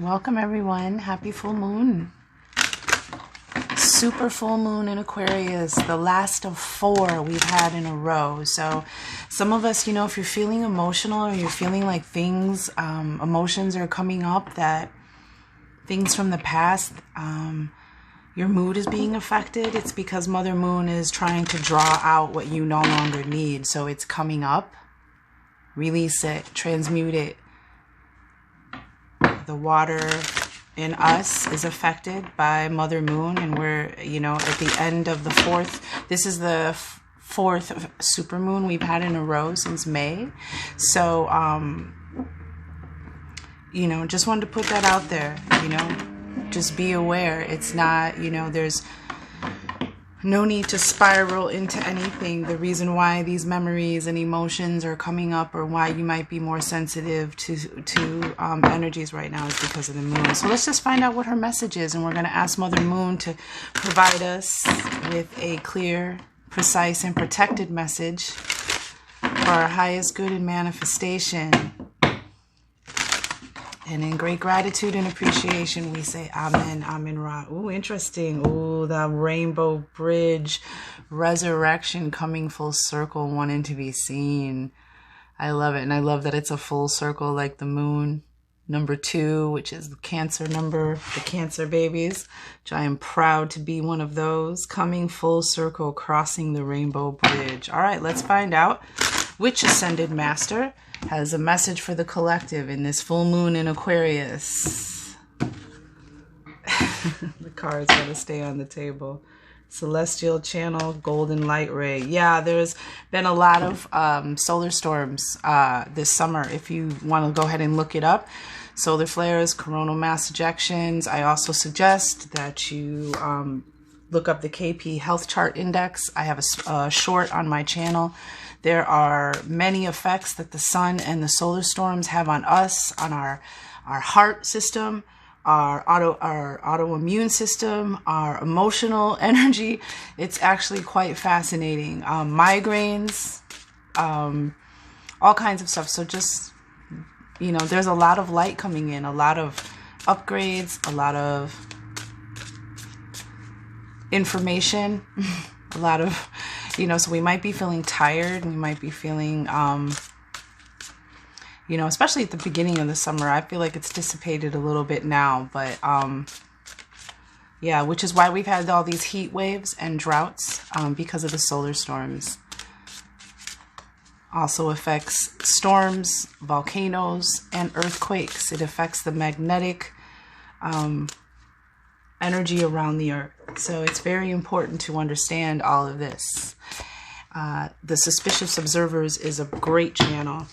Welcome everyone. Happy full moon. Super full moon in Aquarius, the last of 4 we've had in a row. So some of us, if you're feeling emotional or you're feeling like things, emotions are coming up, that things from the past, your mood is being affected. It's because Mother Moon is trying to draw out what you no longer need. So it's coming up. Release it, transmute it. The water in us is affected by Mother Moon, and we're, at the end of the 4th. This is the 4th super moon we've had in a row since May. So, just wanted to put that out there, just be aware. It's not, there's no need to spiral into anything. The reason why these memories and emotions are coming up, or why you might be more sensitive to energies right now, is because of the moon. So let's just find out what her message is, and we're going to ask Mother Moon to provide us with a clear, precise, and protected message for our highest good and manifestation. And in great gratitude and appreciation, we say Amen, Amen, Ra. Ooh, interesting. Ooh, the rainbow bridge, resurrection coming full circle, wanting to be seen. I love it. And I love that it's a full circle like the moon. Number 2, which is the Cancer number, the Cancer babies, which I am proud to be one of those. Coming full circle, crossing the rainbow bridge. All right, let's find out which Ascended Master has a message for the collective in this full moon in Aquarius. The cards gotta stay on the table. Celestial channel, golden light ray. Yeah, there's been a lot of solar storms this summer. If you want to go ahead and look it up, solar flares, coronal mass ejections. I also suggest that you look up the KP Health Chart Index. I have a short on my channel. There are many effects that the sun and the solar storms have on us, on our heart system, our autoimmune system, our emotional energy. It's actually quite fascinating. Migraines, all kinds of stuff. So just, there's a lot of light coming in, a lot of upgrades, a lot of information, a lot of, so we might be feeling tired. We might be feeling, especially at the beginning of the summer. I feel like it's dissipated a little bit now, but yeah, which is why we've had all these heat waves and droughts, because of the solar storms. Also affects storms, volcanoes, and earthquakes. It affects the magnetic energy around the earth. So it's very important to understand all of this. The Suspicious Observers is a great channel.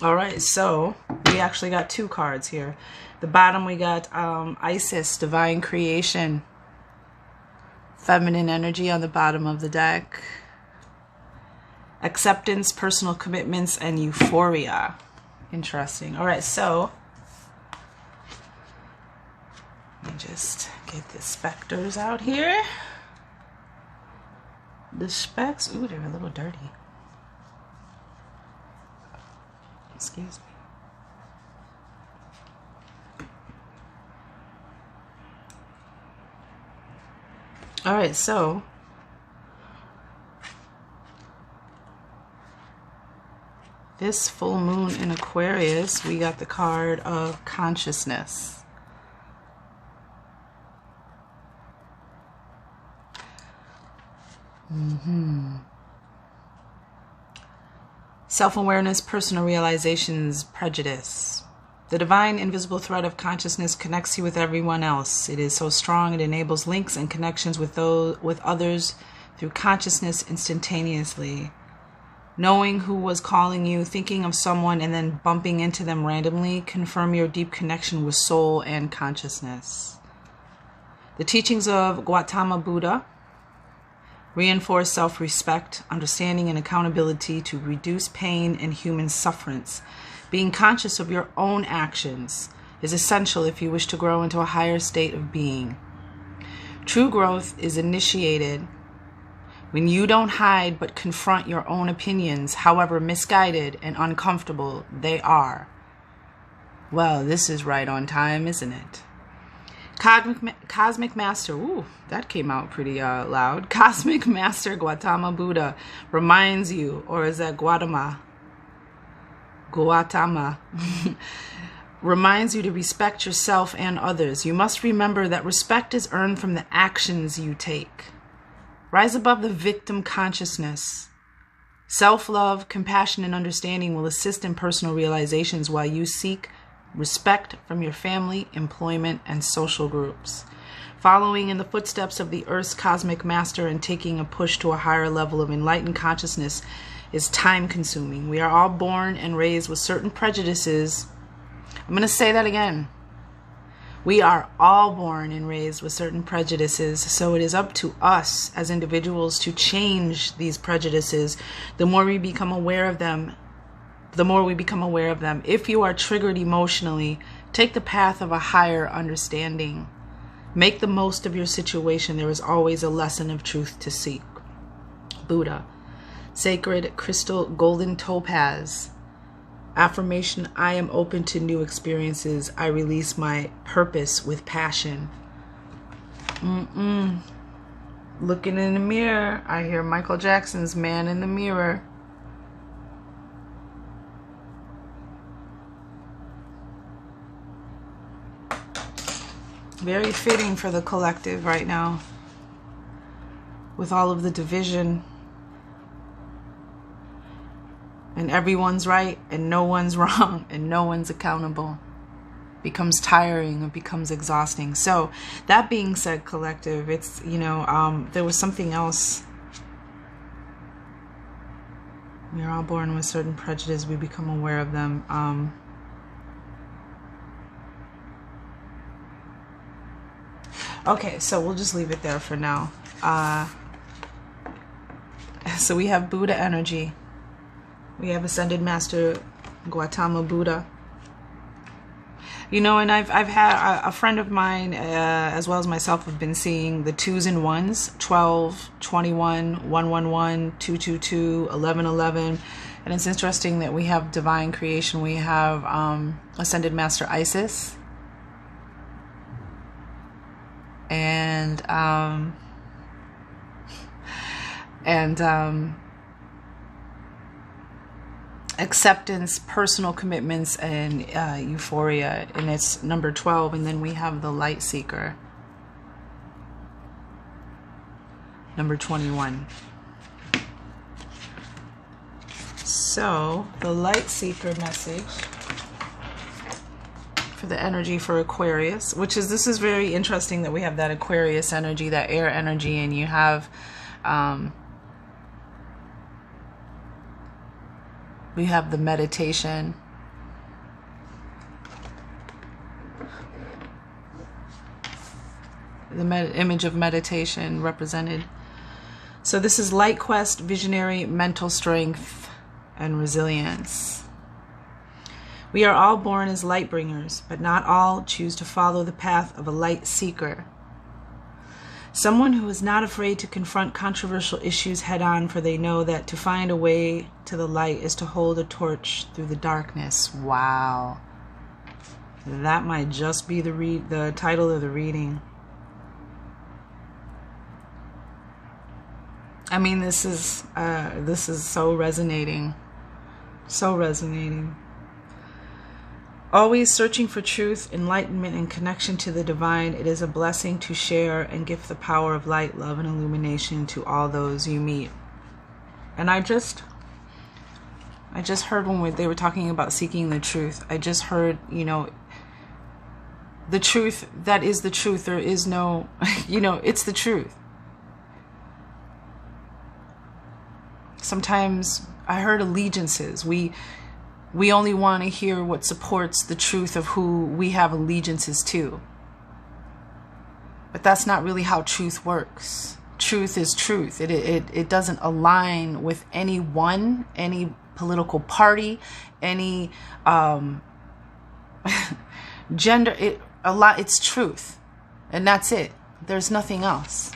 All right, so we actually got 2 cards here. The bottom we got Isis, Divine Creation, feminine energy on the bottom of the deck. Acceptance, personal commitments, and euphoria. Interesting. All right, so let me just get the specters out here. The specs, ooh, they're a little dirty. Excuse me. All right, so this full moon in Aquarius, we got the card of consciousness. Self-awareness, personal realizations, prejudice. The divine invisible thread of consciousness connects you with everyone else. It is so strong it enables links and connections with others through consciousness instantaneously. Knowing who was calling you, thinking of someone, and then bumping into them randomly confirm your deep connection with soul and consciousness. The teachings of Gautama Buddha reinforce self-respect, understanding, and accountability to reduce pain and human sufferance. Being conscious of your own actions is essential if you wish to grow into a higher state of being. True growth is initiated when you don't hide but confront your own opinions, however misguided and uncomfortable they are. Well, this is right on time, isn't it? Cosmic Master, ooh, that came out pretty loud. Cosmic Master Gautama Buddha reminds you, or is that Gautama? Reminds you to respect yourself and others. You must remember that respect is earned from the actions you take. Rise above the victim consciousness. Self-love, compassion, and understanding will assist in personal realizations while you seek respect from your family, employment, and social groups. Following in the footsteps of the Earth's cosmic master and taking a push to a higher level of enlightened consciousness is time-consuming. We are all born and raised with certain prejudices. I'm going to say that again. We are all born and raised with certain prejudices, so it is up to us as individuals to change these prejudices. The more we become aware of them, If you are triggered emotionally, take the path of a higher understanding. Make the most of your situation. There is always a lesson of truth to seek. Buddha. Sacred crystal golden topaz. Affirmation, I am open to new experiences. I release my purpose with passion. Looking in the mirror, I hear Michael Jackson's Man in the Mirror. Very fitting for the collective right now, with all of the division, and everyone's right and no one's wrong and no one's accountable. Becomes tiring, it becomes exhausting. So that being said, collective, it's, there was something else. We are all born with certain prejudices. We become aware of them. Okay, so we'll just leave it there for now. So we have Buddha energy. We have Ascended Master Gautama Buddha. And I've had a friend of mine, as well as myself, have been seeing the 2s and 1s, 12, 21, 111, 222, 1111. And it's interesting that we have Divine Creation. We have Ascended Master Isis. And acceptance, personal commitments, and euphoria, and it's number 12. And then we have the Light Seeker, number 21. So the Light Seeker message for the energy for Aquarius, this is very interesting that we have that Aquarius energy, that air energy, and you have we have the meditation. The image of meditation represented. So this is light quest, visionary, mental strength, and resilience. We are all born as light bringers, but not all choose to follow the path of a light seeker. Someone who is not afraid to confront controversial issues head on, for they know that to find a way to the light is to hold a torch through the darkness. Wow. That might just be the title of the reading. I mean, this is so resonating. So resonating. Always searching for truth, enlightenment, and connection to the divine, it is a blessing to share and give the power of light, love, and illumination to all those you meet. And I just heard when they were talking about seeking the truth, I just heard, the truth, that is the truth. There is no, it's the truth. Sometimes I heard allegiances. We only want to hear what supports the truth of who we have allegiances to. But that's not really how truth works. Truth is truth. It doesn't align with anyone, any political party, any gender. It's truth. And that's it. There's nothing else.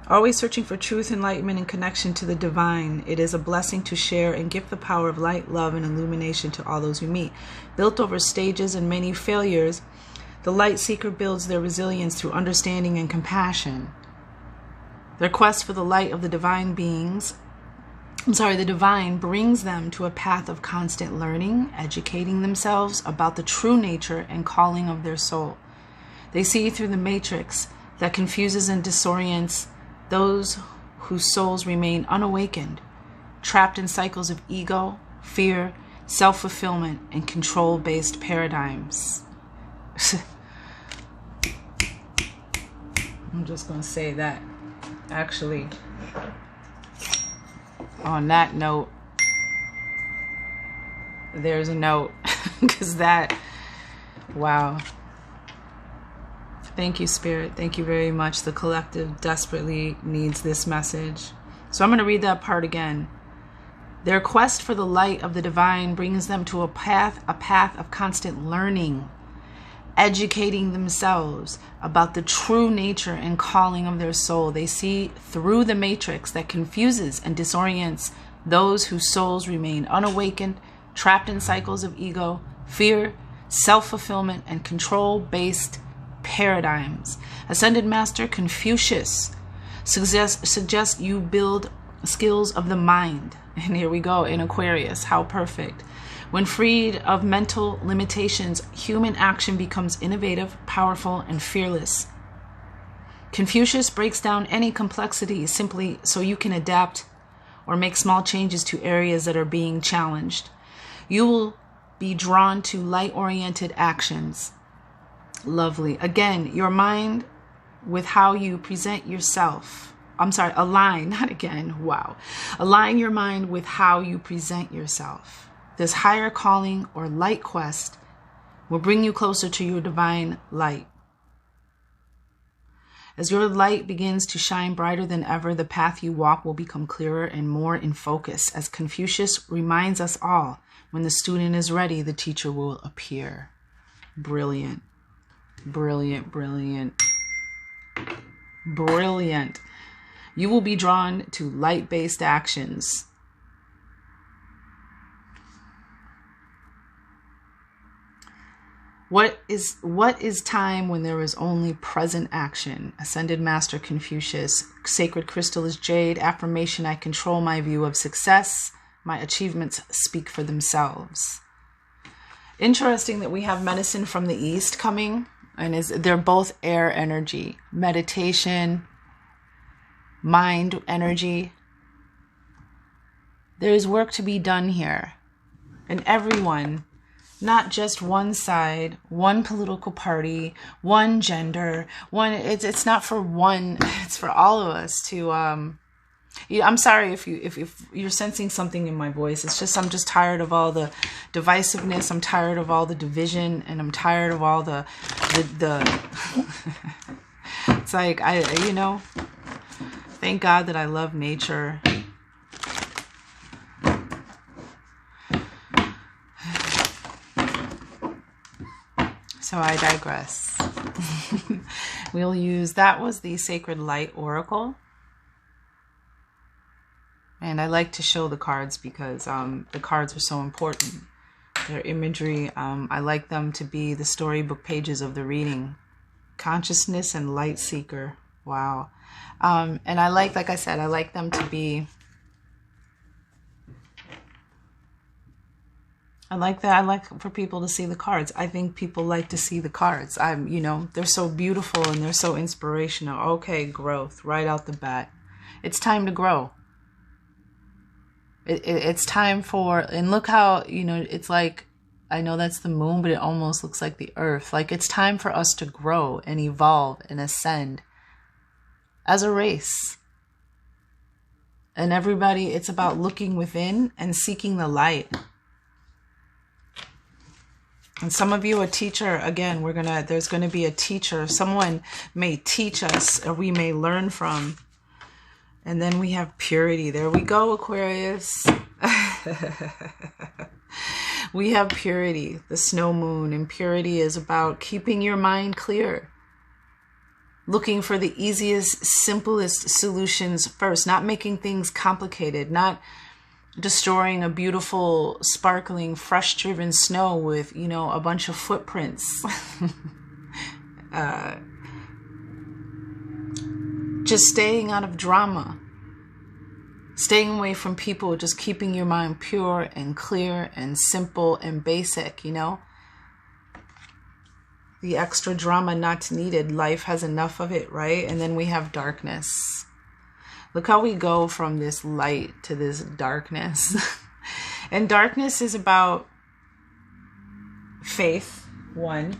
Always searching for truth, enlightenment, and connection to the divine. It is a blessing to share and give the power of light, love, and illumination to all those you meet. Built over stages and many failures, the light seeker builds their resilience through understanding and compassion. Their quest for the light of the divine the divine brings them to a path of constant learning, educating themselves about the true nature and calling of their soul. They see through the matrix that confuses and disorients those whose souls remain unawakened, trapped in cycles of ego, fear, self-fulfillment, and control-based paradigms. I'm just going to say that. Actually, on that note, there's a note, because that, wow. Thank you, Spirit. Thank you very much. The collective desperately needs this message. So I'm going to read that part again. Their quest for the light of the divine brings them to a path of constant learning, educating themselves about the true nature and calling of their soul. They see through the matrix that confuses and disorients those whose souls remain unawakened, trapped in cycles of ego, fear, self-fulfillment, and control-based paradigms. Ascended Master Confucius suggests you build skills of the mind. And here we go in Aquarius. How perfect. When freed of mental limitations, human action becomes innovative, powerful, and fearless. Confucius breaks down any complexity simply so you can adapt or make small changes to areas that are being challenged. You will be drawn to light-oriented actions. Lovely. Again, your mind with how you present yourself. Align, not again. Wow. Align your mind with how you present yourself. This higher calling or light quest will bring you closer to your divine light. As your light begins to shine brighter than ever, the path you walk will become clearer and more in focus. As Confucius reminds us all, when the student is ready, the teacher will appear. Brilliant. Brilliant, brilliant, brilliant. You will be drawn to light-based actions. What is time when there is only present action? Ascended Master Confucius. Sacred crystal is jade. Affirmation: I control my view of success. My achievements speak for themselves. Interesting that we have medicine from the East coming. And they're both air energy, meditation, mind energy. There's work to be done here. And everyone, not just one side, one political party, one gender, it's not for one, it's for all of us to, I'm sorry if you're sensing something in my voice. It's just, I'm just tired of all the divisiveness. I'm tired of all the division, and I'm tired of all the it's like, thank God that I love nature. So I digress. We'll use, that was the Sacred Light Oracle. And I like to show the cards because the cards are so important. Their imagery, I like them to be the storybook pages of the reading. Consciousness and Light Seeker. Wow. And I like I said, I like them to be... I like that. I like for people to see the cards. I think people like to see the cards. They're so beautiful and they're so inspirational. Okay, growth right out the bat. It's time to grow. It's time for, and look how, it's like, I know that's the moon, but it almost looks like the earth. Like, it's time for us to grow and evolve and ascend as a race. And everybody, it's about looking within and seeking the light. And some of you, a teacher, again, there's going to be a teacher. Someone may teach us, or we may learn from. And then we have purity. There we go, Aquarius. We have purity, the snow moon. And purity is about keeping your mind clear. looking for the easiest, simplest solutions first, not making things complicated, not destroying a beautiful, sparkling, fresh-driven snow with, you know, a bunch of footprints. Just staying out of drama, staying away from people, just keeping your mind pure and clear and simple and basic, you know. The extra drama not needed. Life has enough of it, right? And then we have darkness. Look how we go from this light to this darkness. And darkness is about faith, one.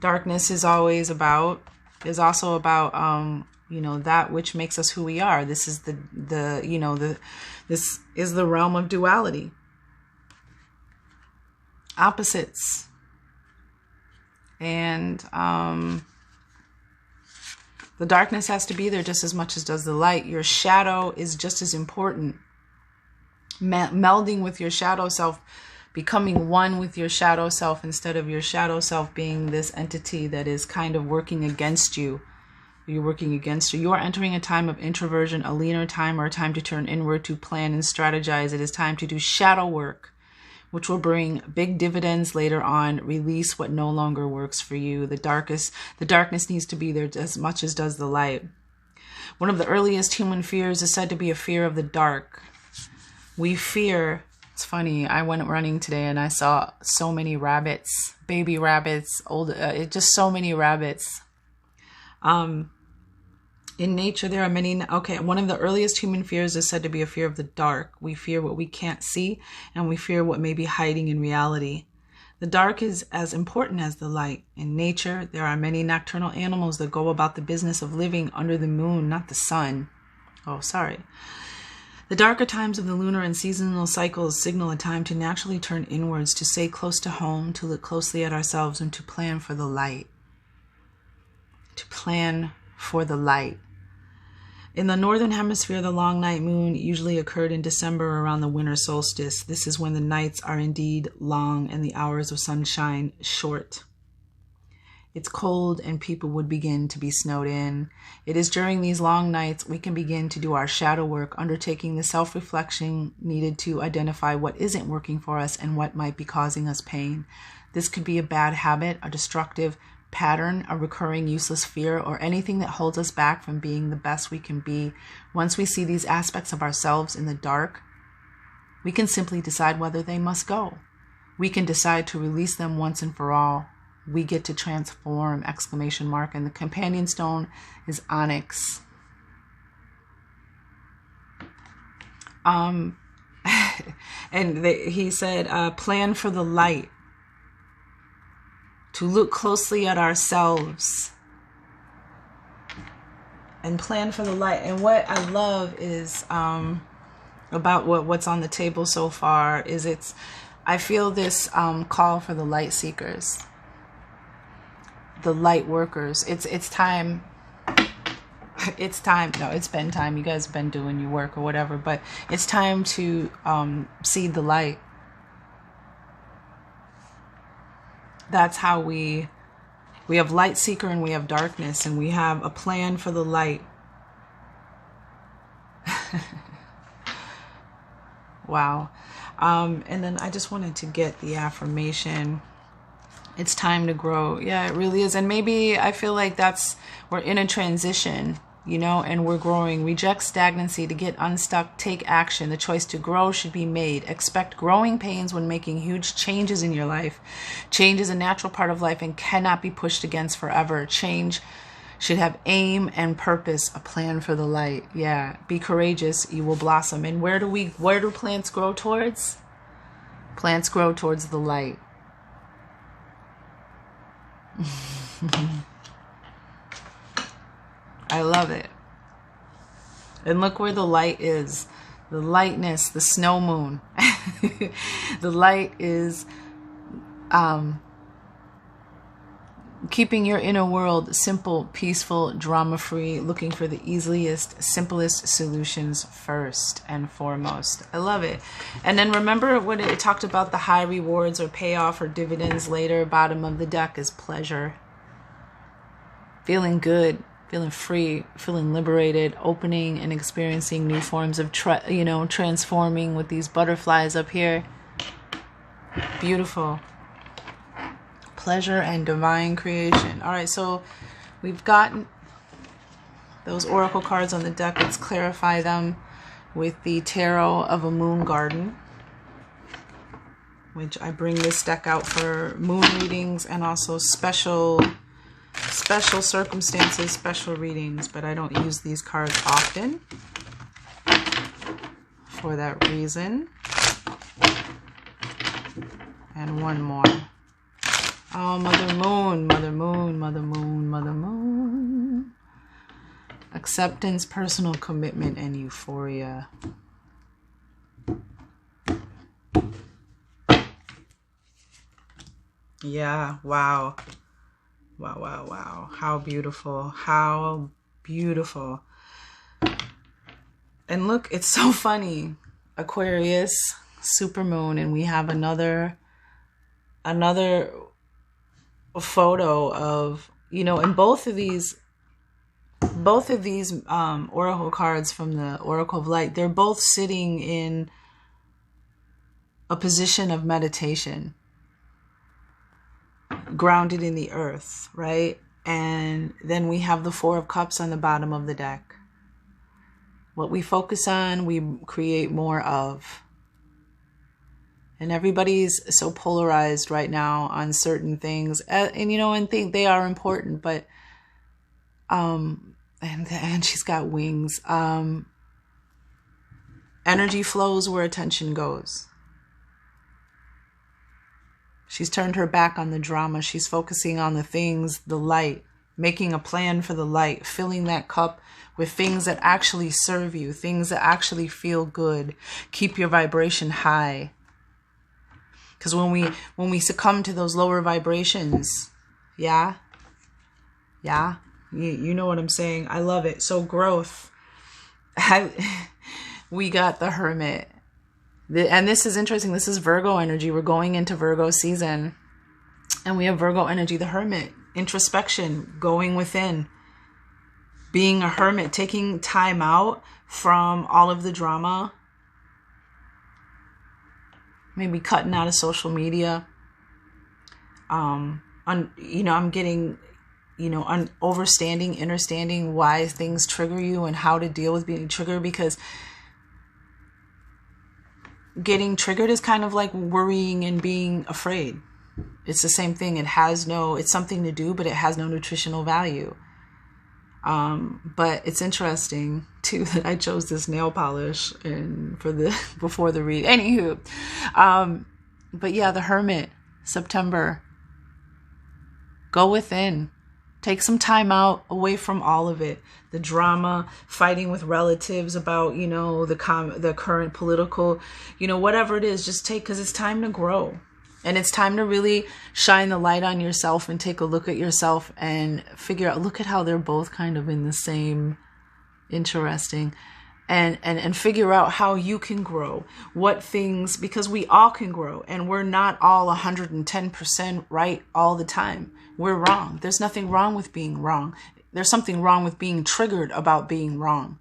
Darkness is also about, you know, that which makes us who we are. This is this is the realm of duality. Opposites. And the darkness has to be there just as much as does the light. Your shadow is just as important. Melding with your shadow self, becoming one with your shadow self instead of your shadow self being this entity that is kind of working against you. You're working against you. You are entering a time of introversion, a leaner time, or a time to turn inward, to plan and strategize. It is time to do shadow work, which will bring big dividends later on. Release what no longer works for you. The darkness needs to be there as much as does the light. One of the earliest human fears is said to be a fear of the dark. We fear, it's funny, I went running today and I saw so many rabbits, baby rabbits, just so many rabbits. In nature, there are many. Okay, one of the earliest human fears is said to be a fear of the dark. We fear what we can't see, and we fear what may be hiding in reality. The dark is as important as the light. In nature, there are many nocturnal animals that go about the business of living under the moon, not the sun. Oh, sorry. The darker times of the lunar and seasonal cycles signal a time to naturally turn inwards, to stay close to home, to look closely at ourselves, and to plan for the light. To plan for the light. In the northern hemisphere, the long night moon usually occurred in December around the winter solstice. This is when the nights are indeed long and the hours of sunshine short. It's cold and people would begin to be snowed in. It is during these long nights we can begin to do our shadow work, undertaking the self-reflection needed to identify what isn't working for us and what might be causing us pain. This could be a bad habit, a destructive pattern, a recurring useless fear, or anything that holds us back from being the best we can be. Once we see these aspects of ourselves in the dark, we can simply decide whether they must go. We can decide to release them once and for all. We get to transform, ! And the companion stone is onyx. He said, plan for the light. To look closely at ourselves and plan for the light. And what I love is about what's on the table so far is I feel this call for the light seekers, the light workers. It's time. It's time. No, it's been time. You guys have been doing your work or whatever, but it's time to seed the light. That's how we have light seeker and we have darkness, and we have a plan for the light. Wow. And then I just wanted to get the affirmation. It's time to grow. Yeah, it really is. And maybe I feel like we're in a transition, you know, and we're growing. Reject stagnancy to get unstuck. Take action. The choice to grow should be made. Expect growing pains when making huge changes in your life. Change is a natural part of life and cannot be pushed against forever. Change should have aim and purpose, a plan for the light. Yeah, be courageous. You will blossom. And where do plants grow towards? Plants grow towards the light. I love it. And look where the light is. The lightness, the snow moon. The light is keeping your inner world simple, peaceful, drama-free, looking for the easiest, simplest solutions first and foremost. I love it. And then remember when it talked about the high rewards or payoff or dividends later, bottom of the deck is pleasure. feeling good, feeling free, feeling liberated, opening and experiencing new forms of, transforming with these butterflies up here. Beautiful. Pleasure and divine creation. All right, so we've gotten those oracle cards on the deck. Let's clarify them with the Tarot of a Moon Garden, which I bring this deck out for moon readings and also special circumstances, special readings, but I don't use these cards often for that reason. And one more. Oh, Mother Moon, Mother Moon, Mother Moon, Mother Moon. Acceptance, personal commitment, and euphoria. Yeah, wow. Wow, wow, wow. How beautiful. How beautiful. And look, it's so funny. Aquarius, super moon, and we have another photo of, and both of these oracle cards from the Oracle of Light, they're both sitting in a position of meditation, grounded in the earth, right? And then we have the Four of Cups on the bottom of the deck. What we focus on, we create more of. And everybody's so polarized right now on certain things, and think they are important, but and she's got wings. Energy flows where attention goes. She's turned her back on the drama. She's focusing on the things, the light, making a plan for the light, filling that cup with things that actually serve you, things that actually feel good, keep your vibration high. Because when we succumb to those lower vibrations, you know what I'm saying. I love it. So growth. We got the Hermit. And this is interesting. This is Virgo energy. We're going into Virgo season. And we have Virgo energy, the Hermit. Introspection, going within. Being a hermit, taking time out from all of the drama. Maybe cutting out of social media. I'm getting, understanding why things trigger you and how to deal with being triggered, because getting triggered is kind of like worrying and being afraid. It's the same thing. It's something to do, but it has no nutritional value. But it's interesting too that I chose this nail polish before the read. Anywho, but yeah, the Hermit, September. Go within. Take some time out away from all of it. The drama, fighting with relatives about, the current political, whatever it is, just take, because it's time to grow. And it's time to really shine the light on yourself and take a look at yourself and figure out, look at how they're both kind of in the same, interesting, and figure out how you can grow, what things, because we all can grow, and we're not all 110% right all the time. We're wrong. There's nothing wrong with being wrong. There's something wrong with being triggered about being wrong.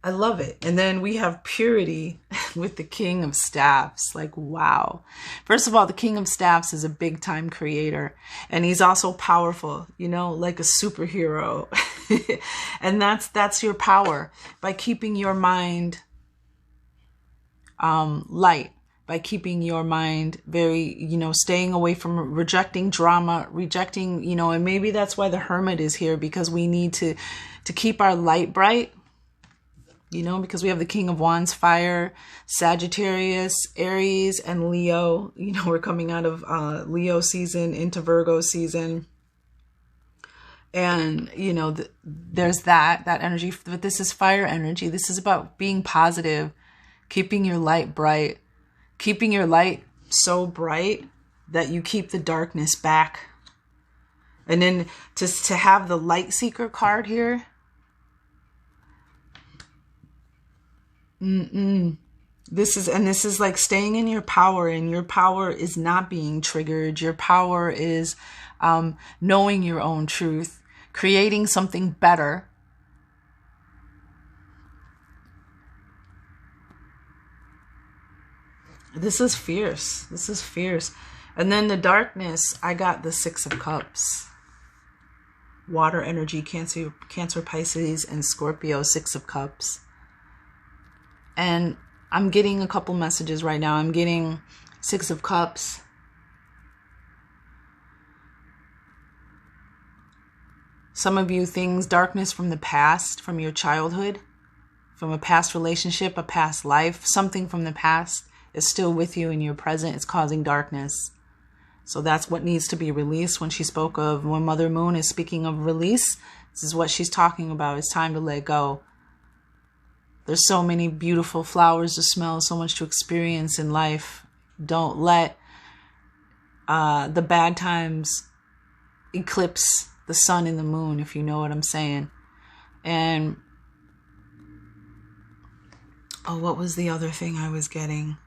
I love it. And then we have purity with the King of Staffs. Like, wow. First of all, the King of Staffs is a big time creator, and he's also powerful, like a superhero. And that's your power, by keeping your mind light, by keeping your mind very, staying away from rejecting drama, rejecting, and maybe that's why the Hermit is here, because we need to keep our light bright. Because we have the King of Wands, fire, Sagittarius, Aries, and Leo. We're coming out of Leo season into Virgo season. And, there's that energy. But this is fire energy. This is about being positive, keeping your light bright, keeping your light so bright that you keep the darkness back. And then to have the Light Seeker card here. This is like staying in your power, and your power is not being triggered. Your power is knowing your own truth, creating something better. This is fierce. This is fierce. And then the darkness, I got the Six of Cups. Water energy, Cancer, Pisces, and Scorpio, Six of Cups. And I'm getting a couple messages right now. I'm getting Six of Cups. Some of you, things, darkness from the past, from your childhood, from a past relationship, a past life, something from the past is still with you in your present. It's causing darkness. So that's what needs to be released. When she spoke of, when Mother Moon is speaking of release, this is what she's talking about. It's time to let go. There's so many beautiful flowers to smell, so much to experience in life. Don't let the bad times eclipse the sun and the moon, if you know what I'm saying. And, oh, what was the other thing I was getting?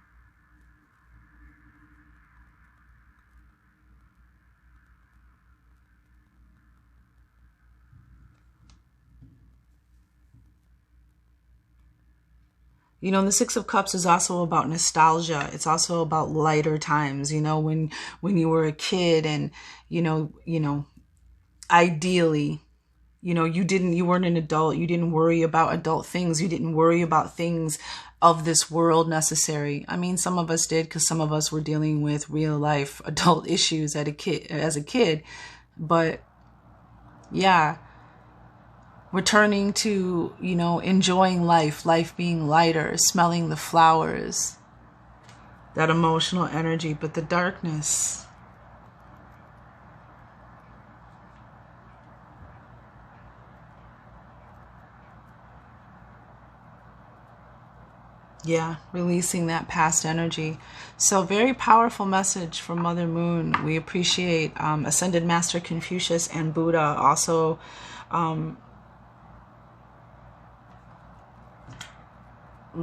You know, the Six of Cups is also about nostalgia. It's also about lighter times, you know, when you were a kid and, you know, ideally, you know, you weren't an adult. You didn't worry about adult things. You didn't worry about things of this world necessary. I mean, some of us did, because some of us were dealing with real life adult issues as a kid. But yeah, returning to, you know, enjoying life being lighter, smelling the flowers, that emotional energy. But the darkness, yeah, releasing that past energy. So very powerful message from Mother Moon. We appreciate Ascended Master Confucius and Buddha also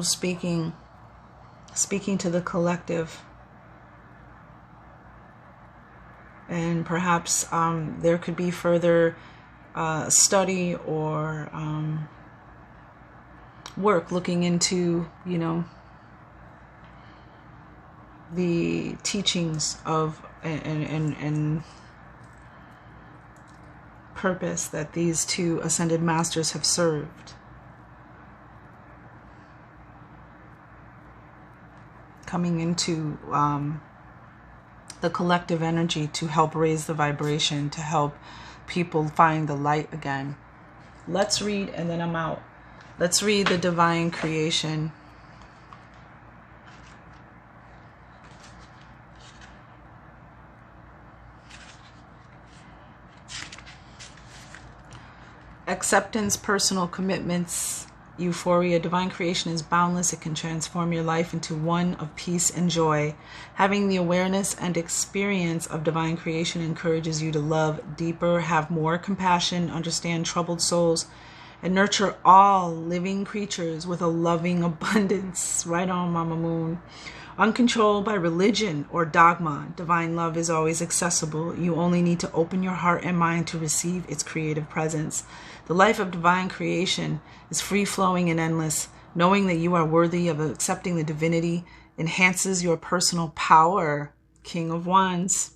speaking to the collective. And perhaps there could be further study or work looking into, you know, the teachings of and purpose that these two ascended masters have served. Coming into the collective energy to help raise the vibration, to help people find the light again. Let's read, and then I'm out. Let's read the divine creation. Acceptance, personal commitments, euphoria. Divine creation is boundless. It can transform your life into one of peace and joy. Having the awareness and experience of divine creation encourages you to love deeper, have more compassion, understand troubled souls, and nurture all living creatures with a loving abundance. Right on, Mama Moon. Uncontrolled by religion or dogma, divine love is always accessible. You only need to open your heart and mind to receive its creative presence. The life of divine creation is free-flowing and endless. Knowing that you are worthy of accepting the divinity enhances your personal power. King of Wands.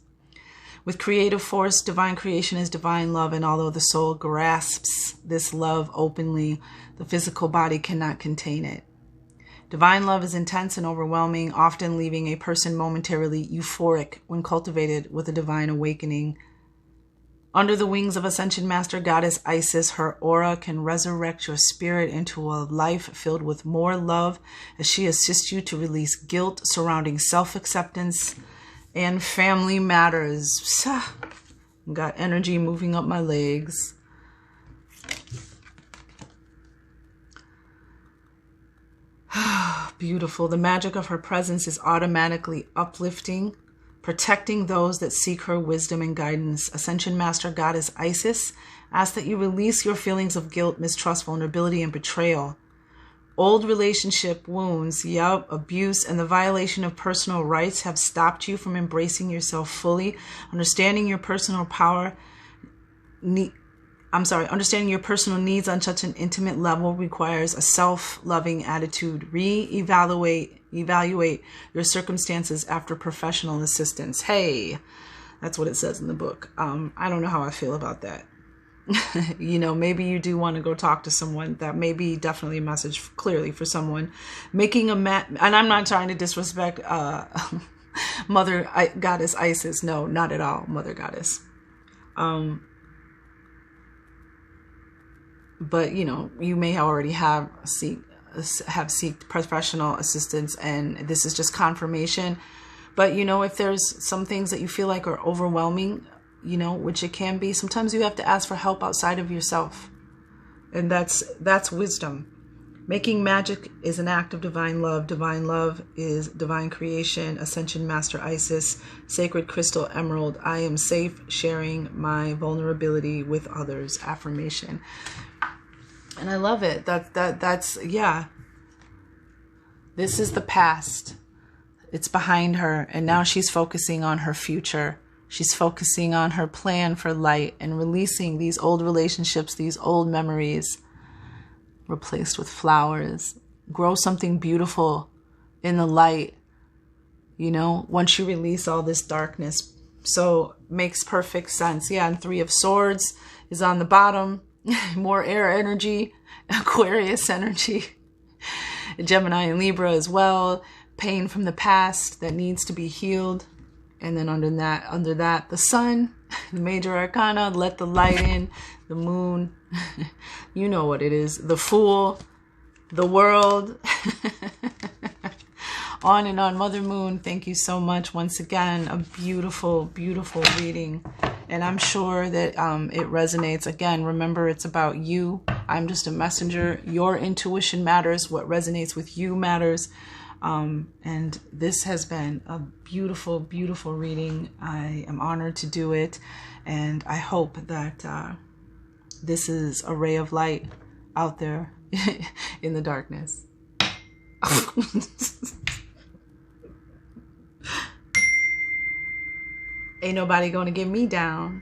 With creative force, divine creation is divine love, and although the soul grasps this love openly, the physical body cannot contain it. Divine love is intense and overwhelming, often leaving a person momentarily euphoric when cultivated with a divine awakening. Under the wings of Ascension Master Goddess Isis, her aura can resurrect your spirit into a life filled with more love as she assists you to release guilt surrounding self-acceptance and family matters. Got energy moving up my legs. Beautiful. The magic of her presence is automatically uplifting, protecting those that seek her wisdom and guidance. Ascension Master Goddess Isis asks that you release your feelings of guilt, mistrust, vulnerability, and betrayal. Old relationship wounds, abuse, and the violation of personal rights have stopped you from embracing yourself fully. Understanding your personal understanding your personal needs on such an intimate level requires a self-loving attitude. Evaluate your circumstances after professional assistance. Hey, that's what it says in the book. I don't know how I feel about that. Maybe you do want to go talk to someone. That may be definitely a message clearly for someone. And I'm not trying to disrespect Mother Goddess Isis. No, not at all, Mother Goddess. But you may already have seeked professional assistance, and this is just confirmation. But if there's some things that you feel like are overwhelming, which it can be, sometimes you have to ask for help outside of yourself, and that's wisdom. Making magic is an act of divine love. Divine love is divine creation. Ascension Master Isis, Sacred Crystal Emerald. I am safe sharing my vulnerability with others. Affirmation. And I love it. That's This is the past. It's behind her, and now she's focusing on her future. She's focusing on her plan for light and releasing these old relationships, these old memories, replaced with flowers. Grow something beautiful in the light, once you release all this darkness. So makes perfect sense. Yeah, and Three of Swords is on the bottom. More air energy, Aquarius energy, Gemini and Libra as well. Pain from the past that needs to be healed. And then under that, the sun, the major arcana, let the light in, the moon, you know what it is, the Fool, the world, on and on. Mother Moon, thank you so much. Once again, a beautiful, beautiful reading. And I'm sure that it resonates. Again, remember, it's about you. I'm just a messenger. Your intuition matters. What resonates with you matters. And this has been a beautiful, beautiful reading. I am honored to do it. And I hope that this is a ray of light out there in the darkness. Ain't nobody gonna get me down.